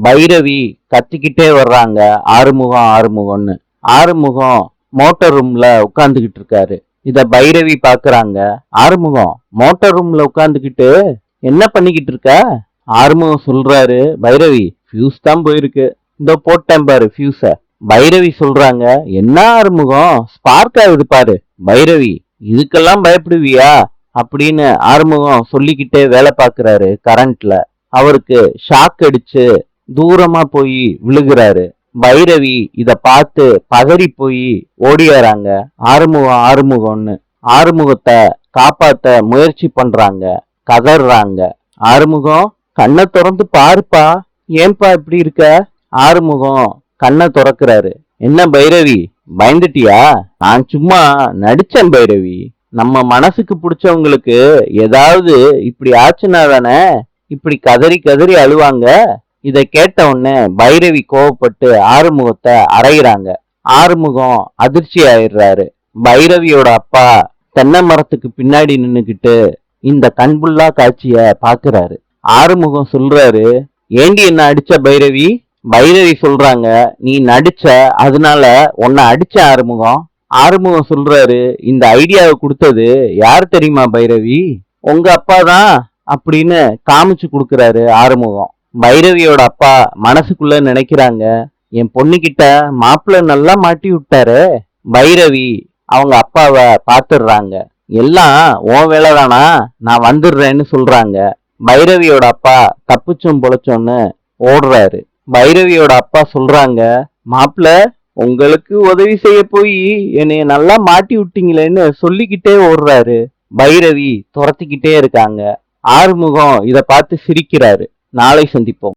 பைரவி கத்திக்கிட்டே வர்றாங்க, ஆறுமுகம் ஆறுமுகம்னு. ஆறுமுகம் மோட்டார் ரூம்ல உட்கார்ந்துகிட்டு இருக்காரு. இத பைரவி பாக்குறாங்க. ஆறுமுகம், மோட்டார் ரூம்ல உட்கார்ந்துகிட்டு என்ன பண்ணிக்கிட்டு இருக்க? ஆறுமுகம் சொல்றாரு, பைரவி ஃபியூஸ் தான் போயிருக்கு, இந்த போட்டேன் பாரு ஃபியூஸ. பைரவி சொல்றாங்க, என்ன ஆறுமுகம், ஸ்பார்க் ஆகுது பாரு. பைரவி, இதுக்கெல்லாம் பயப்படுவியா அப்படின்னு ஆறுமுகம் சொல்லிக்கிட்டே வேலை பார்க்கறாரு. கரண்ட்ல அவருக்கு ஷாக் அடிச்சு தூரமா போய் விழுகிறாரு. பைரவி இத பார்த்து பதறி போய் ஓடியாராங்க. ஆறுமுகம் ஆறுமுகம்னு ஆறுமுகத்தை காப்பாத்த முயற்சி பண்றாங்க, கதறாங்க. ஆறுமுகம், கண்ணை திறந்து பாருப்பா, ஏன்பா இப்படி இருக்க? ஆறுமுகம் கண்ணை திறக்கிறாரு. என்ன பைரவி, பயந்துட்டியா? நான் சும்மா நடிச்சேன் பைரவி. நம்ம மனசுக்கு பிடிச்சவங்களுக்கு ஏதாவது இப்படி ஆச்சுன்னா தானே இப்படி கதறி கதறி அழுவாங்க. இத கேட்ட உடனே பைரவி கோவப்பட்டு ஆறுமுகத்தை அறையிறாங்க. ஆறுமுகம் அதிர்ச்சி ஆயிடுறாரு. பைரவியோட அப்பா தென்னை மரத்துக்கு பின்னாடி நின்னுக்கிட்டு இந்த கண்புள்ளா காட்சிய பாக்குறாரு. ஆறுமுகம் சொல்றாரு, ஏண்டி என்ன அடிச்ச பைரவி? பைரவி சொல்றாங்க, நீ நடிச்ச, அதனால உன்னை அடிச்ச ஆறுமுகம். ஆறுமுகம் சொல்றாரு, இந்த ஐடியாவை கொடுத்தது யார் தெரியுமா பைரவி? உங்க அப்பா தான் அப்படின்னு காமிச்சு கொடுக்கறாரு ஆறுமுகம். பைரவியோட அப்பா மனசுக்குள்ள நினைக்கிறாங்க, என் பொண்ணுகிட்ட மாப்பிள்ள நல்லா மாட்டி விட்டாரு. பைரவி அவங்க அப்பாவை பாத்துடுறாங்க. எல்லாம் உன் வேலைதானா, நான் வந்துடுறேன்னு சொல்றாங்க. பைரவியோட அப்பா தப்பிச்சோம் பொழைச்சோன்னு ஓடுறாரு. பைரவியோட அப்பா சொல்றாங்க, மாப்பிள்ள உங்களுக்கு உதவி செய்ய போய் என்னைய நல்லா மாட்டி விட்டீங்களேன்னு சொல்லிக்கிட்டே ஓடுறாரு. பைரவி துரத்திக்கிட்டே இருக்காங்க. ஆறுமுகம் இத பார்த்து சிரிக்கிறாரு. நாளை சந்திப்போம்.